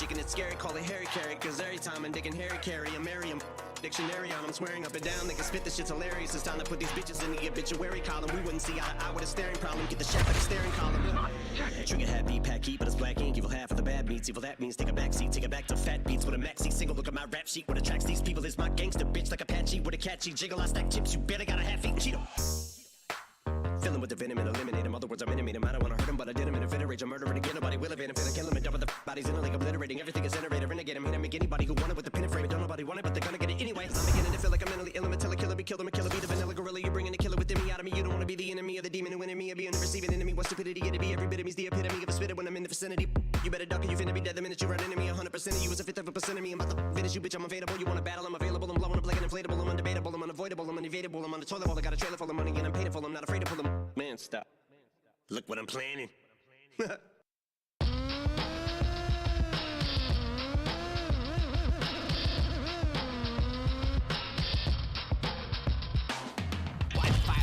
chicken, it's scary, call it Harry Carry. Cause every time I'm digging Harry Carry, I'm Merriam. Dictionary on, I'm swearing up and down, they can spit, this shit's hilarious. It's time to put these bitches in the obituary column. We wouldn't see eye to eye with a staring problem. Get the shaft like a staring column. Trigger happy, pack heat, but it's black ink. Evil half of the bad meats. Evil that means take a backseat, take it back to fat beats with a maxi single. Look at my rap sheet. What attracts these people is my gangster bitch like Apache with a catchy jiggle. I stack chips, you better got a half-eaten Cheeto. Fill him with the venom and eliminate him. Other words, I'm intimate him. I don't wanna hurt him, but I did him in a fit of rage. I'm murdering again. Nobody will evade him. Finna kill him and dump the bodies in a lake, obliterating. Everything is iterator. Renegade him. Hit him. Make anybody who want it with the pin and frame. Don't nobody want it, but they're gonna get it anyway. I'm beginning to feel like I'm mentally ill. I'm a killer. Be killed. I'm a killer. Be the vanilla gorilla. You're bringing the killer within me out of me. You don't wanna be the enemy of the demon who in me. Or be a receiving enemy. What stupidity it'd be. Every bit of me's the epitome of a spitter when I'm in the vicinity. You better duck or you finna be dead the minute you run into me. 100% of you is a fifth of a percent of me. I'm about to finish you, bitch. I'm available. You wanna battle? I'm available. I'm blowing up like an inflatable. I'm undebatable. I'm unavoidable. I'm unevadable. I'm on the toilet bowl. I got a trailer full of money and I'm paid for. I'm not afraid to pull them. Man, stop. Look what I'm planning. Fire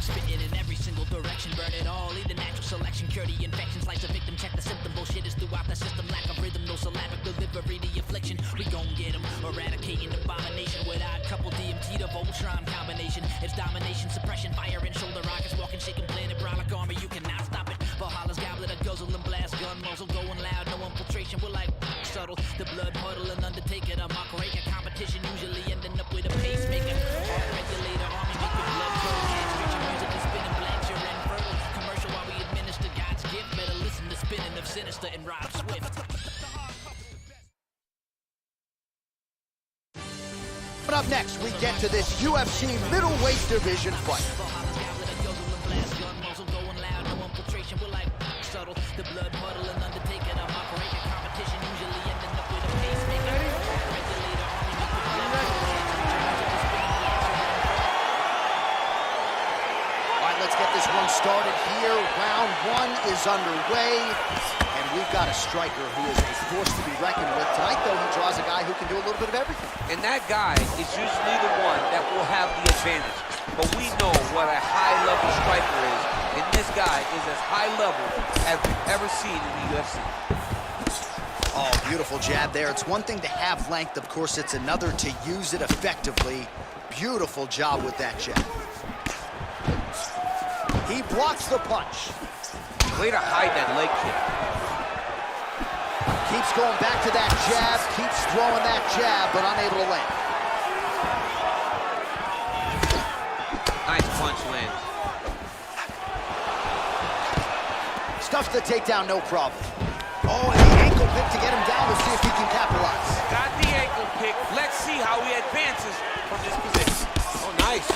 spitting in every single direction, burn it all. Lead the natural selection, cure the infection, slice the victim, check the symptom. Bullshit is throughout the system, lack of rhythm, no syllabic delivery, the affliction. We gon' get them, eradicating abomination with odd couple DMT to Voltron combination. It's domination, suppression, fire and shoulder rockets, walking, shaking, planet, brolic armor, you cannot stop it. Valhalla's goblet, a guzzle and blast, gun muzzle going loud, no infiltration, we're like subtle. The blood puddle and undertaker, the mock raker, competition usually ending up with a pacemaker. Heart regulator, army making blood flow, can't switch your music to spinning blanks, you're infertile. Commercial while we administer God's gift, better listen to spinning of Sinister and Rob Swift. But up next, we get to this UFC middleweight division fight. The blood puddle and undertaker, the mock raker, competition usually ending up with a pacemaker. Regulator, army making blood All right, let's get this one started here. Round one is underway, and we've got a striker who is a force to be reckoned with. Tonight, though, he draws a guy who can do a little bit of everything. And that guy is usually the one that will have the advantage. But we know what a high-level striker is, and this guy is as high-level as we've ever seen in the UFC. Oh, beautiful jab there. It's one thing to have length. Of course, it's another to use it effectively. Beautiful job with that jab. He blocks the punch. Way to hide that leg kick. Keeps going back to that jab, keeps throwing that jab, but unable to land. Nice punch lands. Stuffs the takedown, no problem. Oh, and the ankle pick to get him down. We'll see if he can capitalize. Got the ankle pick. Let's see how he advances from this position. Oh, nice.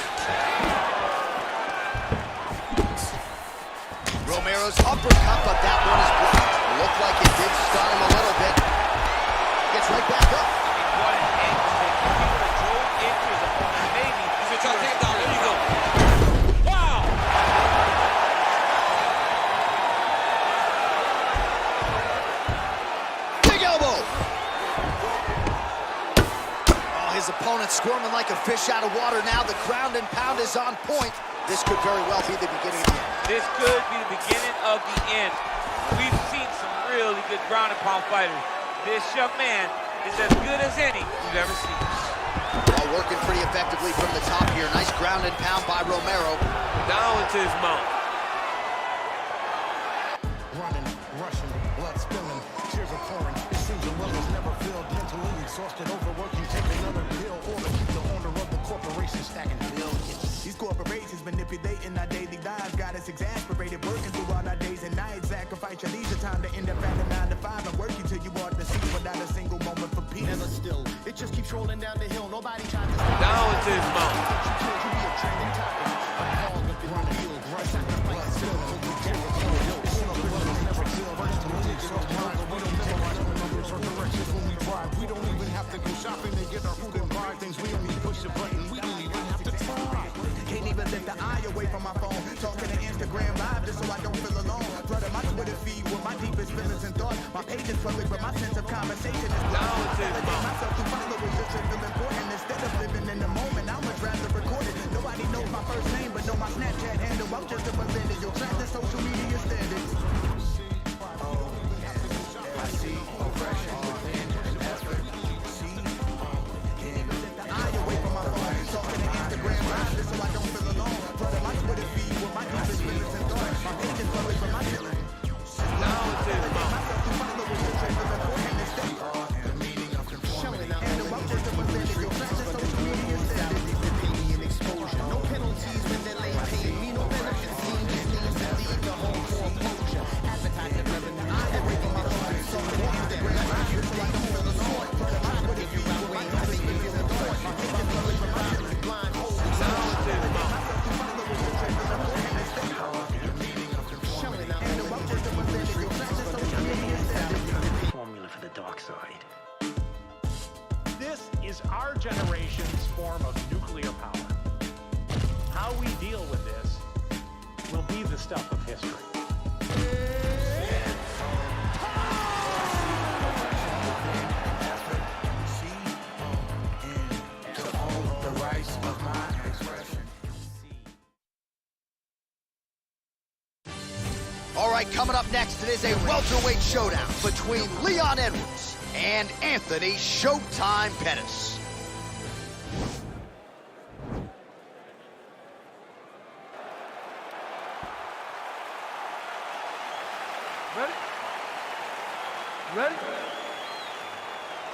Romero's uppercut, but that one is blocked. Looked like it did stun him a little bit. Gets right back up. What an ankle pick. He would have drove into his opponent. Maybe. He's going to take down. There you go. Wow. Big elbow. Oh, his opponent squirming like a fish out of water now. The ground and pound is on point. This could very well be the beginning of the end. This could be the beginning of the end. We've seen some really good ground and pound fighters. This young man is as good as any we've ever seen. All working pretty effectively from the top here. Nice ground and pound by Romero. Down into his mouth. Running, rushing, blood spilling, tears are pouring. It seems the well is never filled. Mentally exhausted, overworking, take another pill. Or to keep the owner of the corporation stacking billions. These corporations manipulating our daily lives, got us exasperated, working throughout our days and nights. Sacrifice your leisure time to end up at a 9 to 5 and working till you want to see without a single moment for peace. Never still. It just keeps rolling down the hill. Nobody tries to stop. Down into his mouth. You be a trending topic. A hog up in the field. Sacrifice still. We don't even have to go shopping to get our food and buy things. We only push a button. We don't even have to try. Can't even lift the eye away from my phone. Talking to Instagram live just so I don't feel alone. Flooding my Twitter feed with my deepest feelings and thoughts. My page is public, but my sense of conversation is Down to his mouth. myself to followers just to feel important. Instead of living in the moment, I much rather record it. Nobody knows my first name, but know my Snapchat handle. I'm just a millennial, trapped in social media standards. I see oppression within. Formula for the dark side. This is our generation's form of nuclear power. How we deal with this will be the stuff of history. All right, coming up next, it is a welterweight showdown between Leon Edwards and Anthony Showtime Pettis. Ready? Ready?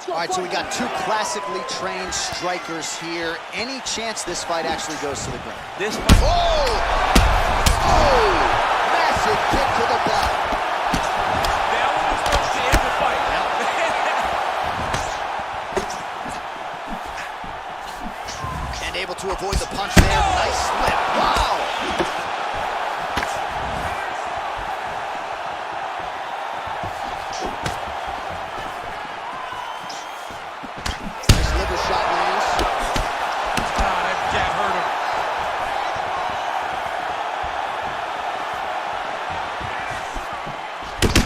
All right, so we got two classically trained strikers here. Any chance this fight actually goes to the ground? This fight. Oh! Oh! Massive kick to the body. That one is supposed to end the fight. And able to avoid the punch there. Nice slip. Wow! Nice liver shot lands. That jab hurt him.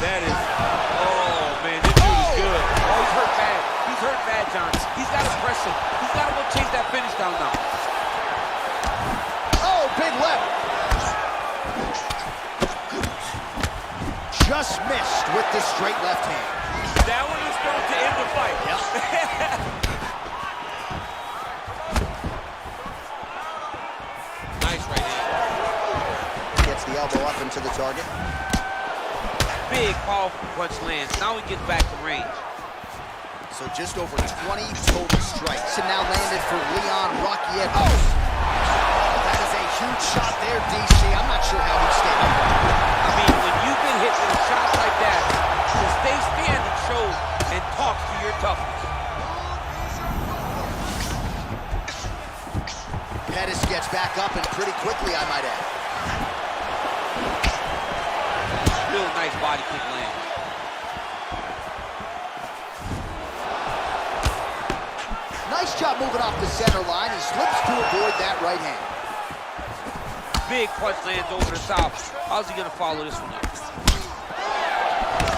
That is, oh man, this dude is good. Oh, he's hurt bad. He's hurt bad, John. He's got to press him. He's got to go chase that finish down now. Oh, big left. Just missed with the straight left hand. That one is going to end the fight. Nice right hand. Gets the elbow up into the target. Big, powerful punch lands. Now he gets back to range. So just over 20 total strikes. And now landed for Leon Rocky Edwards. Oh! That is a huge shot there, DC. I'm not sure how he'd stay up. I mean, when you've been hit with a shot like that, to stay standing shows and talks to your toughness. Pettis gets back up and pretty quickly, I might add. Real nice body kick land. Nice job moving off the center line. He slips to avoid that right hand. Big punch lands over the top. How's he gonna follow this one up?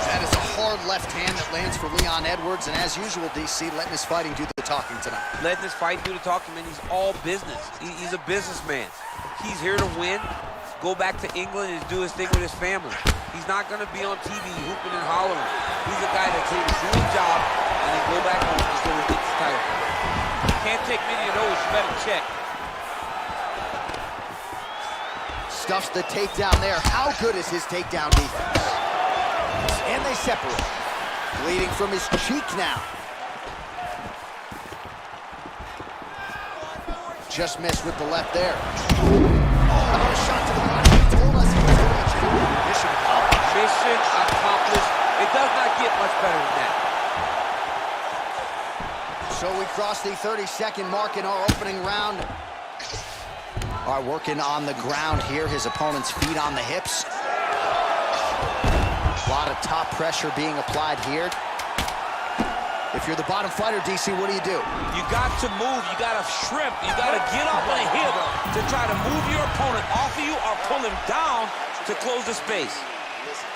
That is a hard left hand that lands for Leon Edwards, and as usual, DC letting his fighting do the talking tonight. Letting this fight do the talking, man. He's all business. He's a businessman. He's here to win, go back to England and do his thing with his family. He's not gonna be on TV hooping and hollering. He's a guy that's here to do his job and then go back home until he gets his title. Can't take many of those, you better check. Stuffs the takedown there. How good is his takedown defense? And they separate. Bleeding from his cheek now. Just missed with the left there. Oh, another shot to the body. He told us he was going to mission accomplished. Mission accomplished. It does not get much better than that. So we cross the 30-second mark in our opening round. All right, working on the ground here. His opponent's feet on the hips. A lot of top pressure being applied here. If you're the bottom fighter, DC, what do? You got to move, you got to shrimp, you got to get up on a hip to try to move your opponent off of you or pull him down to close the space. Listen,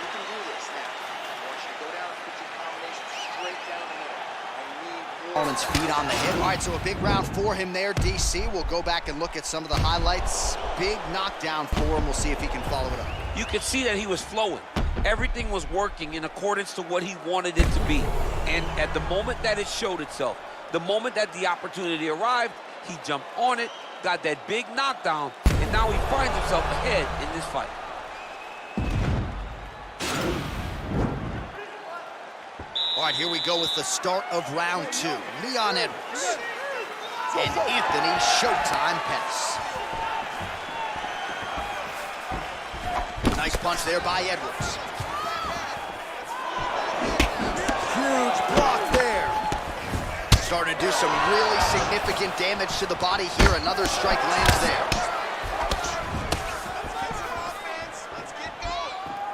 you can do this now. I want you to go down and put your combination straight down the middle. I need more. Opponent's feet on the hip. All right, so a big round for him there, DC. We'll go back and look at some of the highlights. Big knockdown for him. We'll see if he can follow it up. You could see that he was flowing. Everything was working in accordance to what he wanted it to be. And at the moment that it showed itself, the moment that the opportunity arrived, he jumped on it, got that big knockdown, and now he finds himself ahead in this fight. All right, here we go with the start of round two. Leon Edwards and Anthony Showtime Pettis. Nice punch there by Edwards. Huge Starting to do some really significant damage to the body here. Another strike lands there.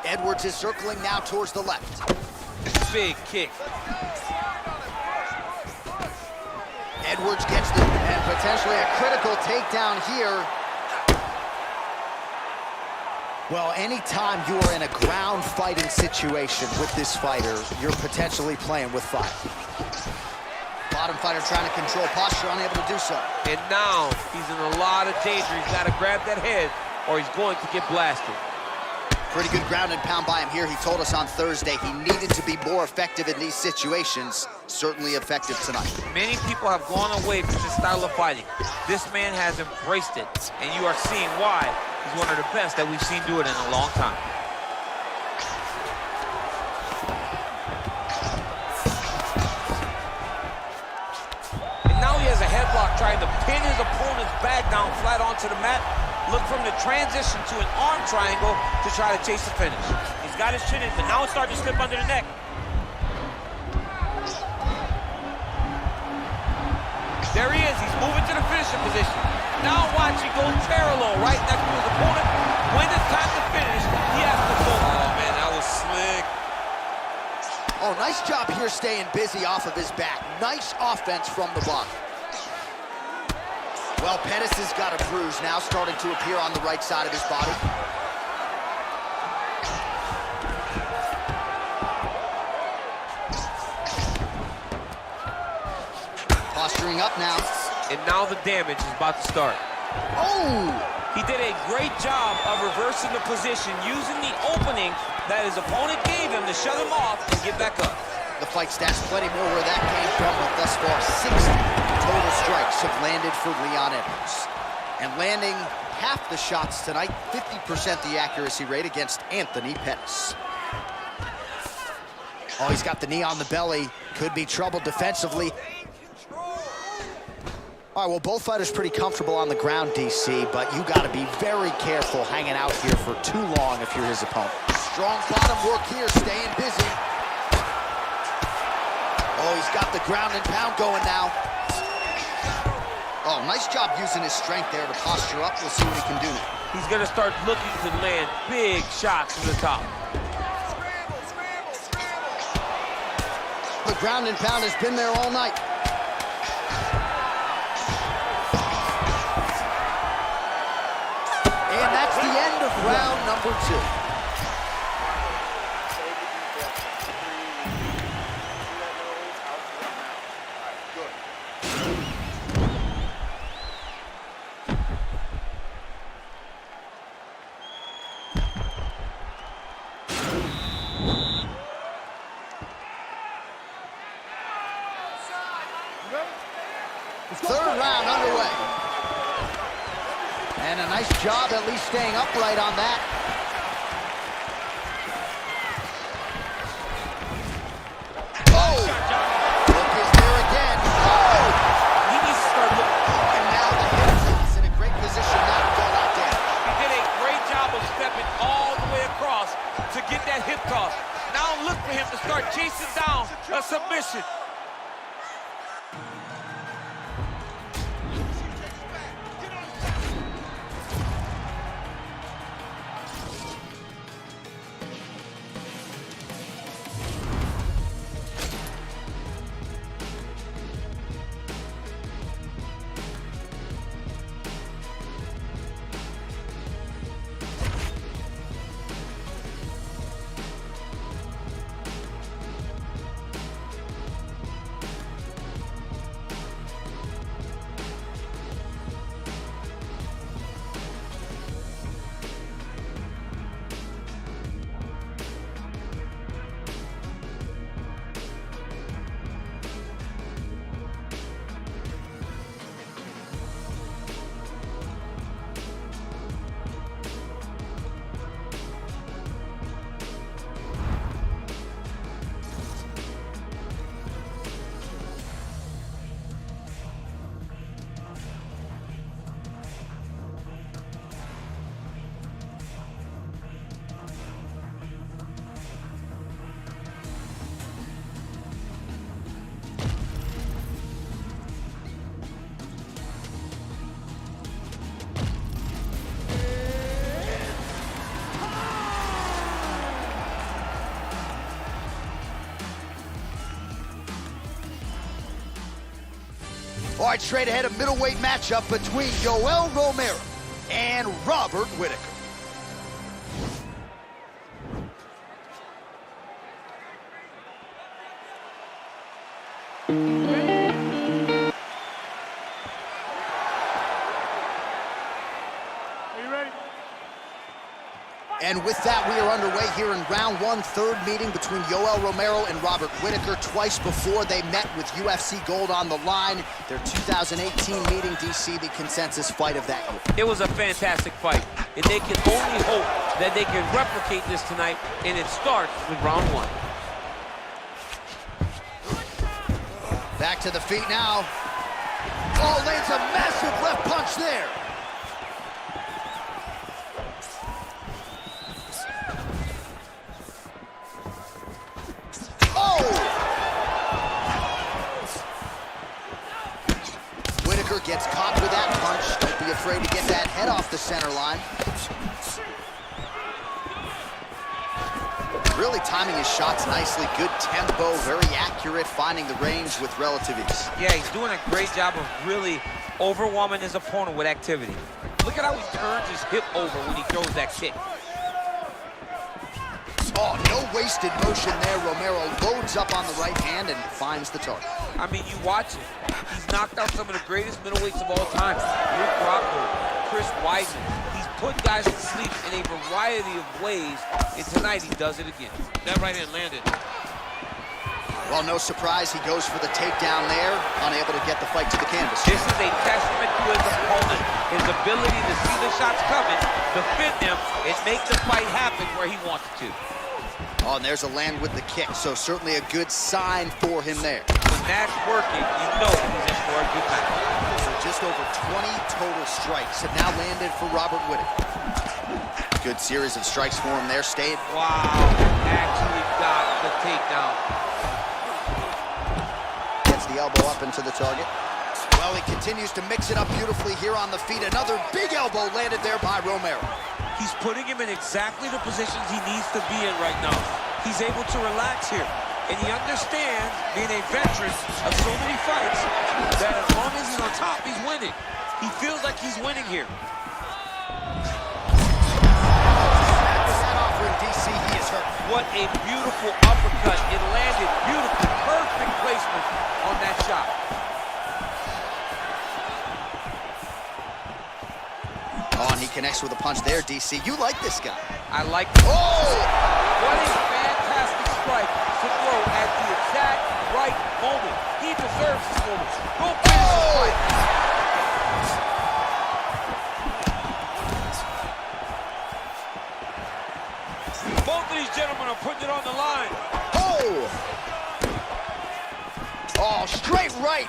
Edwards is circling now towards the left. Big kick. Edwards gets the, and potentially a critical takedown here. Well, anytime you are in a ground fighting situation with this fighter, you're potentially playing with fire. Bottom fighter trying to control posture, unable to do so. And now he's in a lot of danger. He's got to grab that head or he's going to get blasted. Pretty good ground and pound by him here. He told us on Thursday he needed to be more effective in these situations. Certainly effective tonight. Many people have gone away from this style of fighting. This man has embraced it, and you are seeing why he's one of the best that we've seen do it in a long time. And now he has a headlock trying to pin his opponent's back down flat onto the mat. Look from the transition to an arm triangle to try to chase the finish. He's got his chin in, but now it's starting to slip under the neck. There he is. He's moving to the finishing position. Now watch him go parallel right next to his opponent. When it's time to finish, he has to go. Oh, man, that was slick. Oh, nice job here staying busy off of his back. Nice offense from the bottom. Well, Pettis has got a bruise now starting to appear on the right side of his body. Posturing up now. And now the damage is about to start. Oh! He did a great job of reversing the position, using the opening that his opponent gave him to shut him off and get back up. The fight stats plenty more where that came from, but thus far 60 total strikes have landed for Leon Edwards. And landing half the shots tonight, 50% the accuracy rate against Anthony Pettis. Oh, he's got the knee on the belly. Could be trouble defensively. All right, well, both fighters pretty comfortable on the ground, DC, but you got to be very careful hanging out here for too long if you're his opponent. Strong bottom work here, staying busy. Oh, he's got the ground and pound going now. Oh, nice job using his strength there to posture up. We'll see what he can do now. He's going to start looking to land big shots from the top. The ground and pound has been there all night. And that's the end of round number 2. Third round underway. And a nice job at least staying upright on that. Oh! Look is there again. Oh! He needs to start looking. And now the hip toss in a great position now to go out there. He did a great job of stepping all the way across to get that hip toss. Now look for him to start chasing down a submission. All right, straight ahead, a middleweight matchup between Yoel Romero and Robert Whitaker. And with that, we are underway here in round one, third meeting between Yoel Romero and Robert Whitaker. Twice before they met with UFC gold on the line. Their 2018 meeting, DC, the consensus fight of that year. It was a fantastic fight, and they can only hope that they can replicate this tonight, and it starts with round one. Back to the feet now. Oh, lands a massive left punch there. Whitaker gets caught with that punch. Don't be afraid to get that head off the center line. Really timing his shots nicely. Good tempo, very accurate, finding the range with relative ease. Yeah, he's doing a great job of really overwhelming his opponent with activity. Look at how he turns his hip over when he throws that kick. Oh, no wasted motion there. Romero loads up on the right hand and finds the target. I mean, you watch it. He's knocked out some of the greatest middleweights of all time. Luke Rockhold, Chris Weidman. He's put guys to sleep in a variety of ways, and tonight he does it again. That right hand landed. Well, no surprise, he goes for the takedown there, unable to get the fight to the canvas. This is a testament to his opponent, his ability to see the shots coming, defend them, and make the fight happen where he wants it to. Oh, and there's a land with the kick, so certainly a good sign for him there. When that's working, you know he's in for a good match. So just over 20 total strikes have now landed for Robert Whitaker. Good series of strikes for him there, stayed. Wow, actually got the takedown. Gets the elbow up into the target. Well, he continues to mix it up beautifully here on the feet. Another big elbow landed there by Romero. He's putting him in exactly the positions he needs to be in right now. He's able to relax here. And he understands, being a veteran of so many fights, that as long as he's on top, he's winning. He feels like he's winning here. That offering, DC, he is hurt. What a beautiful uppercut. It landed beautiful, perfect placement on that shot. Oh, and he connects with a punch there, DC. You like this guy. I like Oh! What a fantastic strike to throw at the exact right moment. He deserves this moment. Go finish this fight. Both of these gentlemen are putting it on the line. Oh! Oh, straight right.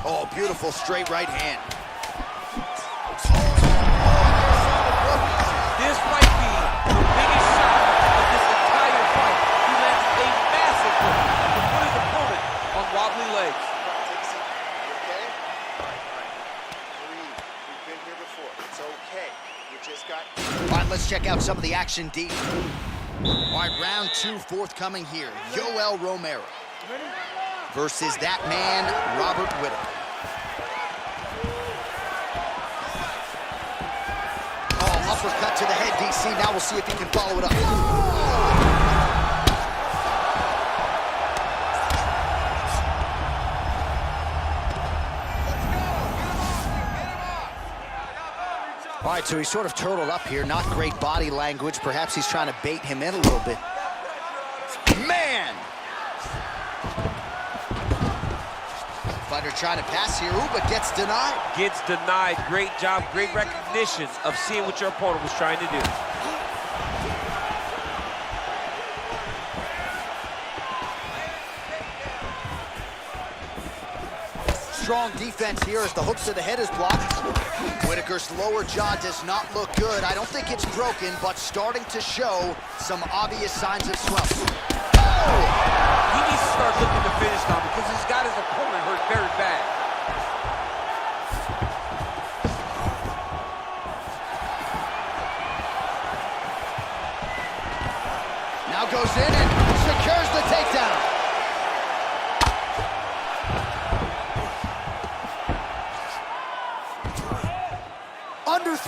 Oh, beautiful straight right hand. This might be the biggest shot of this entire fight. He lands a massive hook to put his opponent on wobbly legs. Okay? All right. Breathe. We've been here before. It's okay. You just got... All right, let's check out some of the action, D. All right, round two forthcoming here. Yoel Romero versus that man, Robert Whitaker. Oh, uppercut to the head, DC. Now we'll see if he can follow it up. All right, so he's sort of turtled up here. Not great body language. Perhaps he's trying to bait him in a little bit. Man! Fighter trying to pass here, but gets denied. Gets denied. Great job, great recognition of seeing what your opponent was trying to do. Strong defense here as the hook to the head is blocked. Whitaker's lower jaw does not look good. I don't think it's broken, but starting to show some obvious signs of swelling. He needs to start looking to finish now because he's got his opponent hurt very bad. Now goes in and secures the takedown.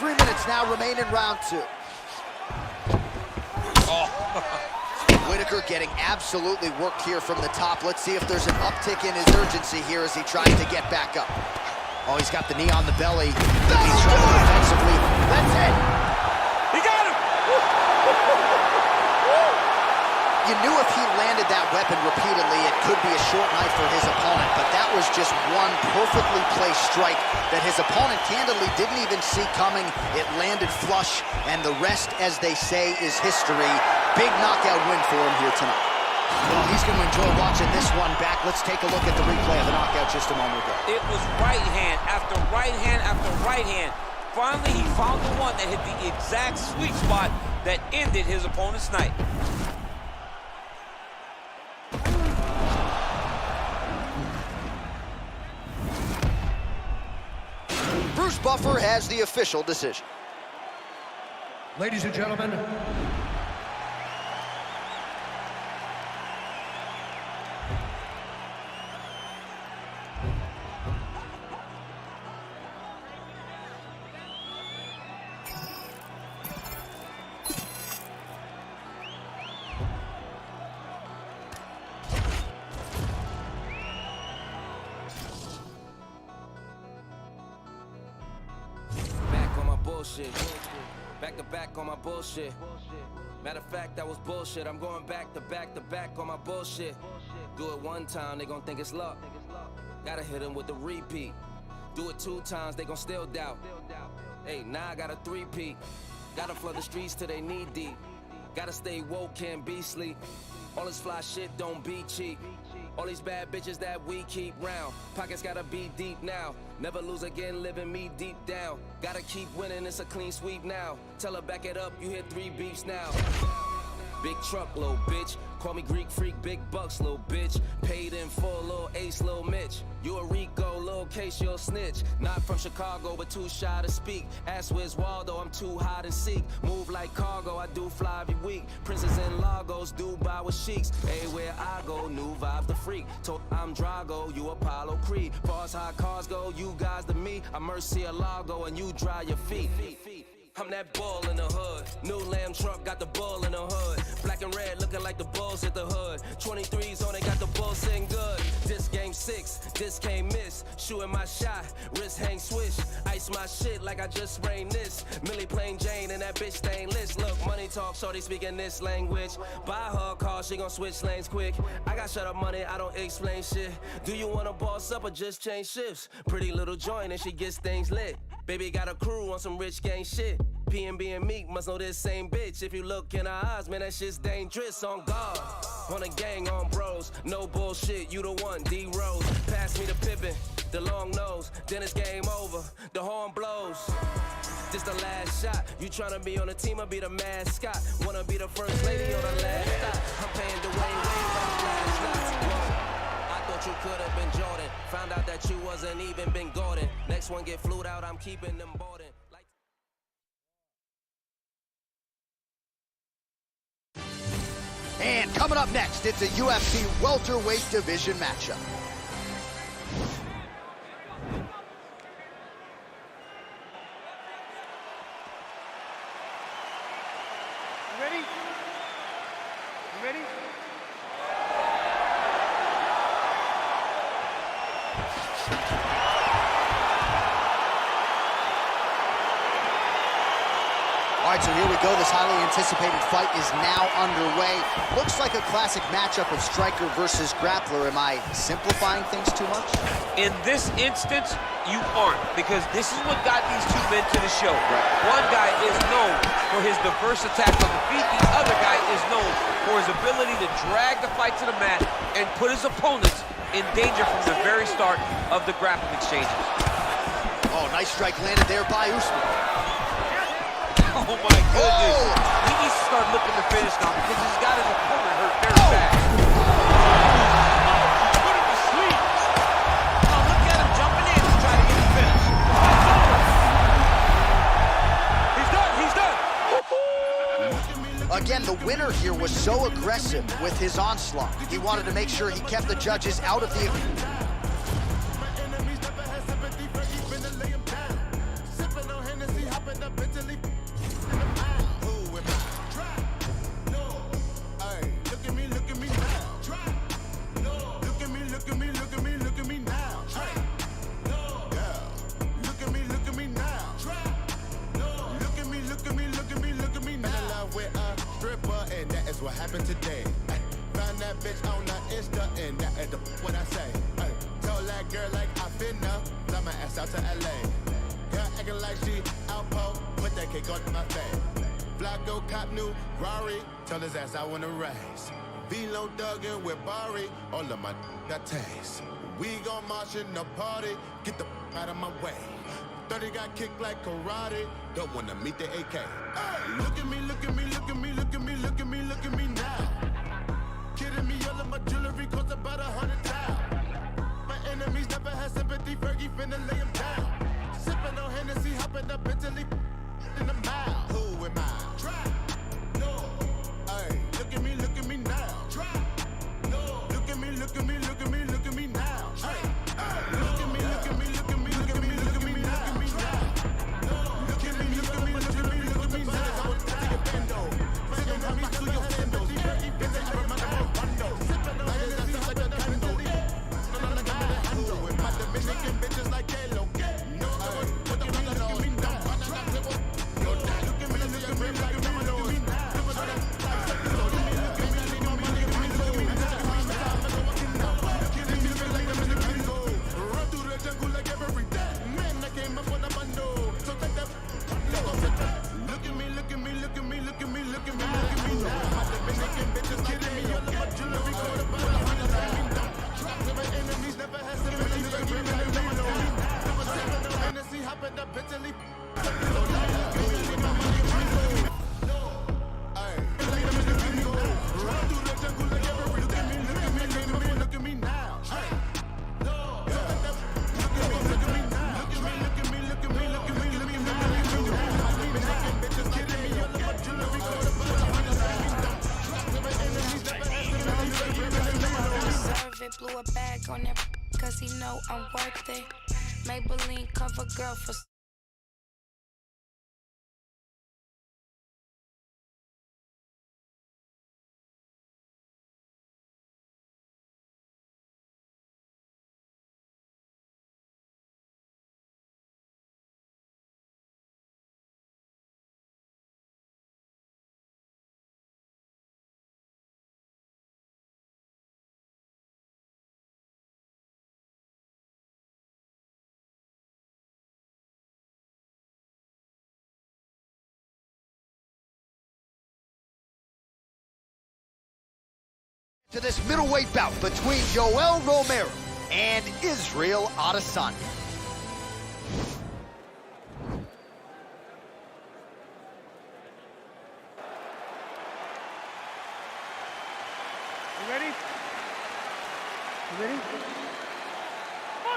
3 minutes now remain in round 2. Whitaker getting absolutely worked here from the top. Let's see if there's an uptick in his urgency here as he tries to get back up. Oh, he's got the knee on the belly. He's trouble defensively. That's it. He got him. You knew if he landed that weapon repeatedly, it could be a short night for his opponent, but that was just one perfectly placed strike that his opponent candidly didn't even see coming. It landed flush, and the rest, as they say, is history. Big knockout win for him here tonight. Well, he's going to enjoy watching this one back. Let's take a look at the replay of the knockout just a moment ago. It was right hand after right hand after right hand. Finally, he found the one that hit the exact sweet spot that ended his opponent's night. Bruce Buffer has the official decision. Ladies and gentlemen, bullshit. Back to back on my bullshit. Matter of fact, that was bullshit. I'm going back to back to back on my bullshit. Do it one time, they gon' think it's luck. Gotta hit them with the repeat. Do it 2 times, they gon' still doubt. Hey, now I got a 3-peat. Gotta flood the streets till they knee deep. Gotta stay woke, can't be sleep. All this fly shit don't be cheap. All these bad bitches that we keep round. Pockets gotta be deep now. Never lose again, living me deep down. Gotta keep winning, it's a clean sweep now. Tell her back it up, you hit 3 beeps now. Big truck, little bitch. Call me Greek freak, big bucks, little bitch. Paid in full, little ace, little Mitch. You a Rico, little case, you'll snitch. Not from Chicago, but too shy to speak. Ask where's Waldo, I'm too hot and seek. Move like cargo, I do fly every week. Princes in Lagos, Dubai with sheiks. Everywhere I go, new vibe the freak. Told I'm Drago, you Apollo Creed. Far as high cars go, you guys to me. I'm Murcielago and you dry your feet. I'm that bull in the hood. New lamb truck got the bull in the hood. Black and red looking like the bulls at the hood. 23s on it, got the bull sitting good. This game 6, this can't miss. Shooting my shot, wrist hang swish. Ice my shit like I just sprained this. Millie plain Jane and that bitch stainless. Look, money talk, shorty speaking this language. Buy her a car, she gon' switch lanes quick. I got shut up money, I don't explain shit. Do you wanna boss up or just change shifts? Pretty little joint and she gets things lit. Baby got a crew on some rich gang shit. PNB and Meek must know this same bitch. If you look in her eyes, man, that shit's dangerous. On guard, on a gang, on bros. No bullshit, you the one, D-Rose. Pass me the Pippin, the long nose. Then it's game over, the horn blows. This the last shot. You tryna be on a team or be the mascot? Wanna be the first lady or the last stop? I'm paying the way for the last shots. I thought you could have been Jordan. Found out that you wasn't even been Gordon. Next one get flued out, I'm keeping them boarding. And coming up next, it's a UFC welterweight division matchup. You ready? You ready? All right, so here we go. This highly anticipated fight is now underway. Looks like a classic matchup of striker versus grappler. Am I simplifying things too much? In this instance, you aren't, because this is what got these 2 men to the show. One guy is known for his diverse attacks on the feet. The other guy is known for his ability to drag the fight to the mat and put his opponents in danger from the very start of the grappling exchanges. Oh, nice strike landed there by Usman. Oh my goodness. Oh. He needs to start looking to finish now because he's got his opponent hurt very bad. Put him to sleep. Oh, look at him jumping in to try to get the finish. He's done. Again, the winner here was so aggressive with his onslaught. He wanted to make sure he kept the judges out of the... My enemies never had sympathy for even to lay him down. Sipping on Hennessy, hopping up Found that bitch on the Insta and that at the what I say. Hey, told that girl like I finna fly my ass out to LA. Girl acting like she outpost, put that cake on my face. Flacco cop new Rari, tell his ass I wanna race. Velo Duggan with Barry, all of my got taste. We gon' march in the party, get the out of my way. 30 got kicked like karate, don't wanna meet the AK. Hey, look at me, look at me, look at me, look at me, look at me, look at me now. Kidding me, all of my jewelry cost about 100,000. My enemies never had sympathy, Fergie finna lay him down. Sippin' on Hennessy, hopping up Italy in the mouth. Who am I? Try. No. Hey, look at me now. Try. No. Look at me, look at me, look at me, look at me now. Hey. Look at me, look at me, look at me, look at me, look at me now. Look at me, look at me, look at me, look at me, look at me now. I want to take a bendo. Sitting on me to your windows. Bitch, I'm my bando. Sippin' on Hennessy, like a candle. My Dominican bitches like Kalo. No, look at me now. Look at me, look at me, like blew a bag on that cause he know I'm worth it. Maybelline cover girl for to this middleweight bout between Yoel Romero and Israel Adesanya. You ready? You ready?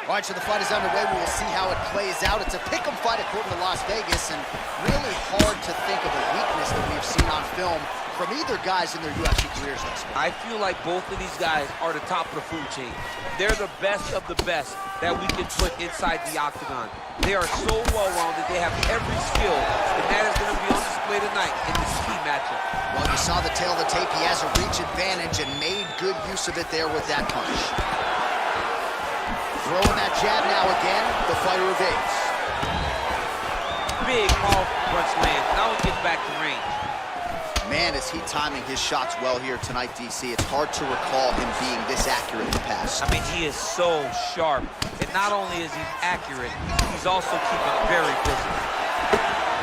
All right, so the fight is underway. We will see how it plays out. It's a pick'em fight according to Las Vegas, and really hard to think of a weakness that we've seen on film from either guys in their UFC careers thus far. I feel like both of these guys are the top of the food chain. They're the best of the best that we can put inside the octagon. They are so well-rounded. They have every skill, and that is going to be on display tonight in this key matchup. Well, you saw the tail of the tape. He has a reach advantage and made good use of it there with that punch. Throwing that jab now again, the fighter evades. Big, powerful punch lands. Now he gets back to range. Man, is he timing his shots well here tonight, DC. It's hard to recall him being this accurate in the past. I mean, he is so sharp. And not only is he accurate, he's also keeping very busy.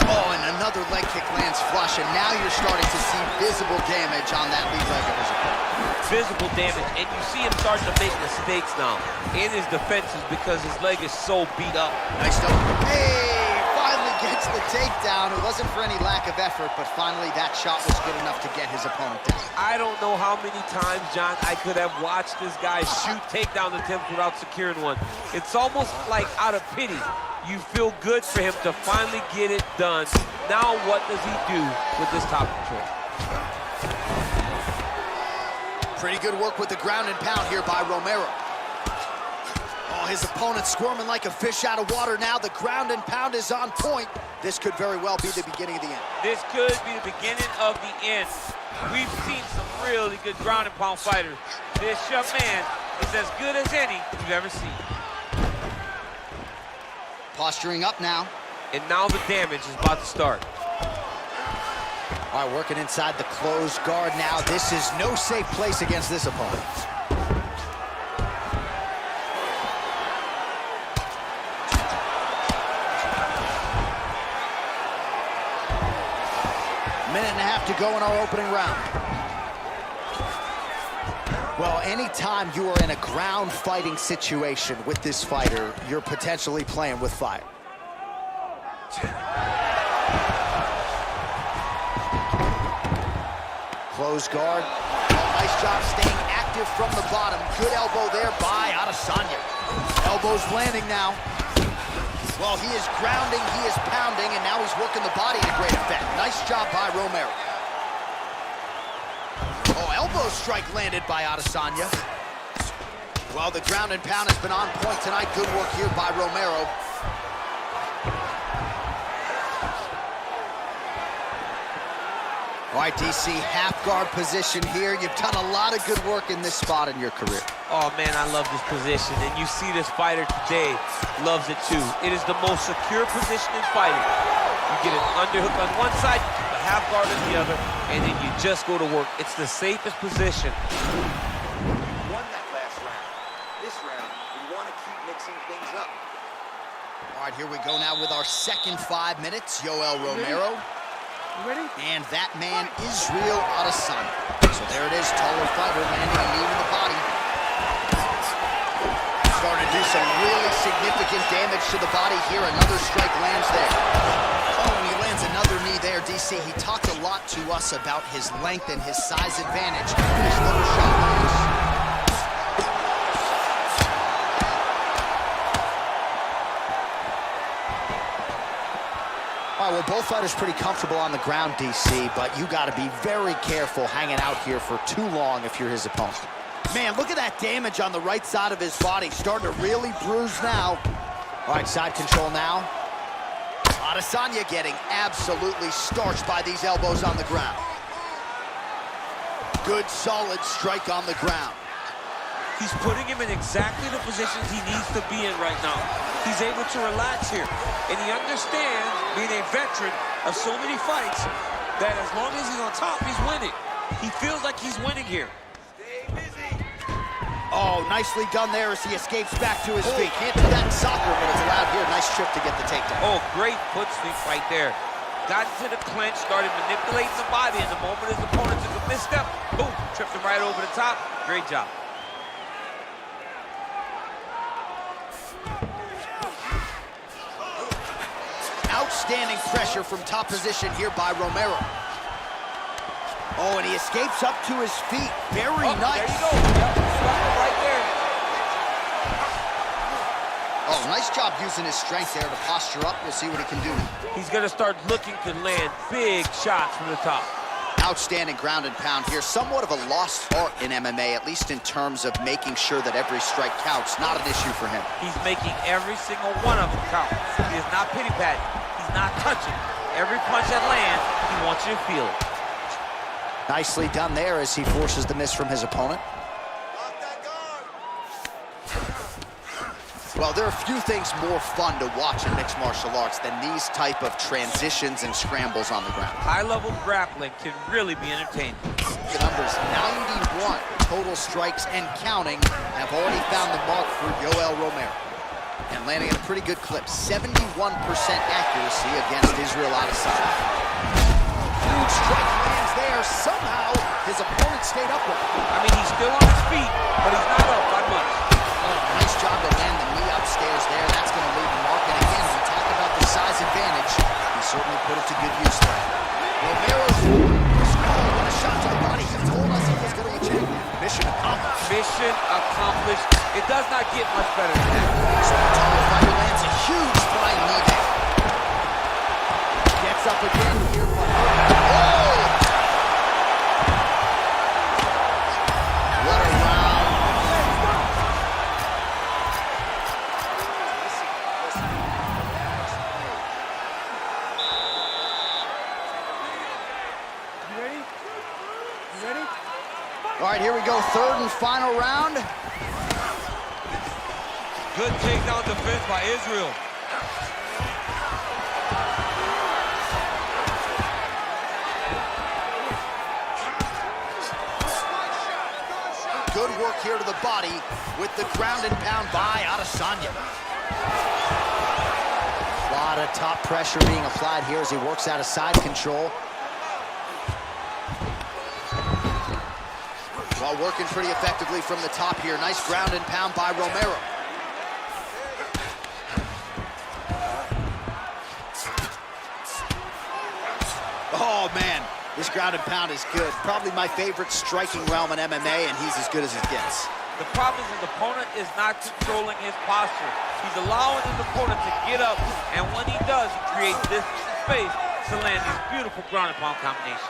Oh, and another leg kick lands flush, and now you're starting to see visible damage on that lead leg of his opponent. Visible damage, and you see him starting to make mistakes now in his defenses because his leg is so beat up. Nice stuff. Hey, finally gets the takedown. It wasn't for any lack of effort, but finally that shot was good enough to get his opponent down. I don't know how many times, John, I could have watched this guy shoot takedown attempts without securing one. It's almost like out of pity. You feel good for him to finally get it done. Now what does he do with this top control? Pretty good work with the ground and pound here by Romero. Oh, his opponent squirming like a fish out of water now. The ground and pound is on point. This could very well be the beginning of the end. This could be the beginning of the end. We've seen some really good ground and pound fighters. This young man is as good as any you've ever seen. Posturing up now. And now the damage is about to start. All right, working inside the closed guard now. This is no safe place against this opponent. Minute and a half to go in our opening round. Well, anytime you are in a ground fighting situation with this fighter, you're potentially playing with fire. Close guard. Oh, nice job staying active from the bottom. Good elbow there by Adesanya. Elbows landing now. Well, he is grounding, he is pounding, and now he's working the body to great effect. Nice job by Romero. Oh, elbow strike landed by Adesanya. Well, the ground and pound has been on point tonight. Good work here by Romero. All right, DC, half guard position here. You've done a lot of good work in this spot in your career. Oh, man, I love this position. And you see this fighter today loves it, too. It is the most secure position in fighting. You get an underhook on one side, you keep a half guard on the other, and then you just go to work. It's the safest position. Won that last round. This round, we want to keep mixing things up. All right, here we go now with our second 5 minutes. Yoel Romero. You ready? And that man, Israel Adesanya. So there it is, taller fighter landing a knee to the body. Starting to do some really significant damage to the body here. Another strike lands there. Oh, and he lands another knee there, DC. He talked a lot to us about his length and his size advantage. Nice little shot lands. All right, well, both fighters pretty comfortable on the ground, DC, but you got to be very careful hanging out here for too long if you're his opponent. Man, look at that damage on the right side of his body. Starting to really bruise now. All right, side control now. Adesanya getting absolutely starched by these elbows on the ground. Good, solid strike on the ground. He's putting him in exactly the positions he needs to be in right now. He's able to relax here. And he understands, being a veteran of so many fights, that as long as he's on top, he's winning. He feels like he's winning here. Stay busy. Oh, nicely done there as he escapes back to his feet. Can't do that in soccer, but it's allowed here. Nice trip to get the takedown. Oh, great foot sweep right there. Got into the clinch, started manipulating the body, and the moment his opponent took a misstep, boom, tripped him right over the top. Great job. Outstanding pressure from top position here by Romero. Oh, and he escapes up to his feet. Very nice. There you go. Yep, right there. Oh, nice job using his strength there to posture up. We'll see what he can do. He's going to start looking to land big shots from the top. Outstanding ground and pound here. Somewhat of a lost art in MMA, at least in terms of making sure that every strike counts. Not an issue for him. He's making every single one of them count. He is not pity-patting. He's not touching. Every punch that lands, he wants you to feel it. Nicely done there as he forces the miss from his opponent. Lock that guard. Well, there are few things more fun to watch in mixed martial arts than these type of transitions and scrambles on the ground. High-level grappling can really be entertaining. The numbers 91 total strikes and counting have already found the mark for Yoel Romero. And landing at a pretty good clip, 71% accuracy against Israel Adesanya. Huge strike lands there. Somehow, his opponent stayed upright. I mean, he's still on his feet, but he's not up by much. Oh, nice job to land the knee upstairs there. That's going to leave a mark. And again, we talk about the size advantage. He certainly put it to good use there. Romero's what a shot to the body. He told us he was going to achieve. Mission accomplished. Mission accomplished. It does not get much better than that. So the taller fighter lands a huge flying knee there. Gets up again here. Oh! What a round. You ready? You ready? All right, here we go. Third and final round. Good takedown defense by Israel. Good work here to the body with the ground and pound by Adesanya. A lot of top pressure being applied here as he works out of side control. While working pretty effectively from the top here. Nice ground and pound by Romero. Oh, man, this ground and pound is good. Probably my favorite striking realm in MMA, and he's as good as it gets. The problem is his opponent is not controlling his posture. He's allowing his opponent to get up, and when he does, he creates this space to land these beautiful ground and pound combinations.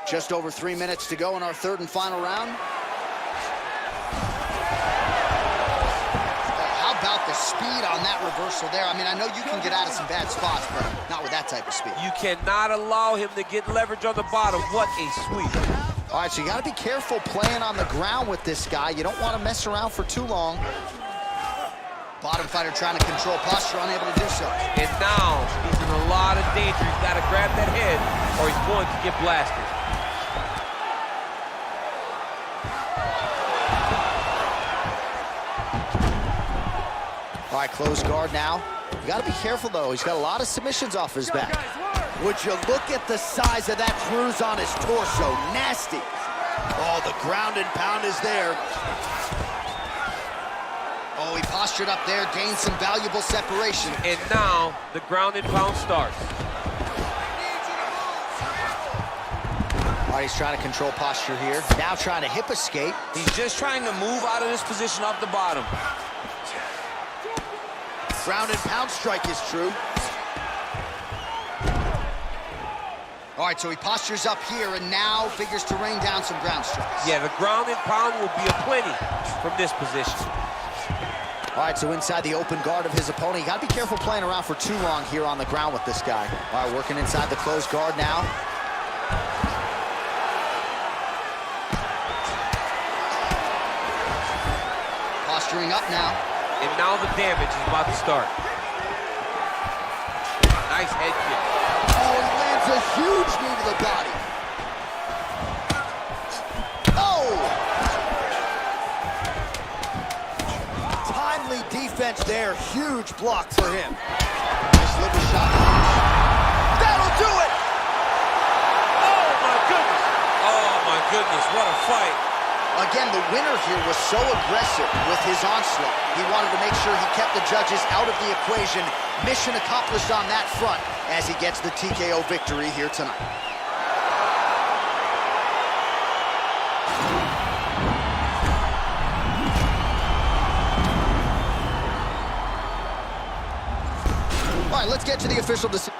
Just over 3 minutes to go in our third and final round. How about the speed on that reversal there? I mean, I know you can get out of some bad spots, but not with that type of speed. You cannot allow him to get leverage on the bottom. What a sweep. All right, so you got to be careful playing on the ground with this guy. You don't want to mess around for too long. Bottom fighter trying to control posture, unable to do so. And now he's in a lot of danger. He's got to grab that head or he's going to get blasted. All right, close guard now. You got to be careful, though. He's got a lot of submissions off his back. Would you look at the size of that bruise on his torso? Nasty. Oh, the ground and pound is there. Oh, he postured up there, gained some valuable separation. And now the ground and pound starts. All right, he's trying to control posture here. Now trying to hip escape. He's just trying to move out of this position off the bottom. Ground and pound strike is true. All right, so he postures up here and now figures to rain down some ground strikes. Yeah, the ground and pound will be aplenty from this position. All right, so inside the open guard of his opponent. You got to be careful playing around for too long here on the ground with this guy. All right, working inside the closed guard now. Posturing up now. And now the damage is about to start. Nice head kick. Oh, he lands a huge knee to the body. Oh! Timely defense there. Huge block for him. Nice liver shot. That'll do it! Oh, my goodness. Oh, my goodness. What a fight. Again, the winner here was so aggressive with his onslaught. He wanted to make sure he kept the judges out of the equation. Mission accomplished on that front as he gets the TKO victory here tonight. All right, let's get to the official decision.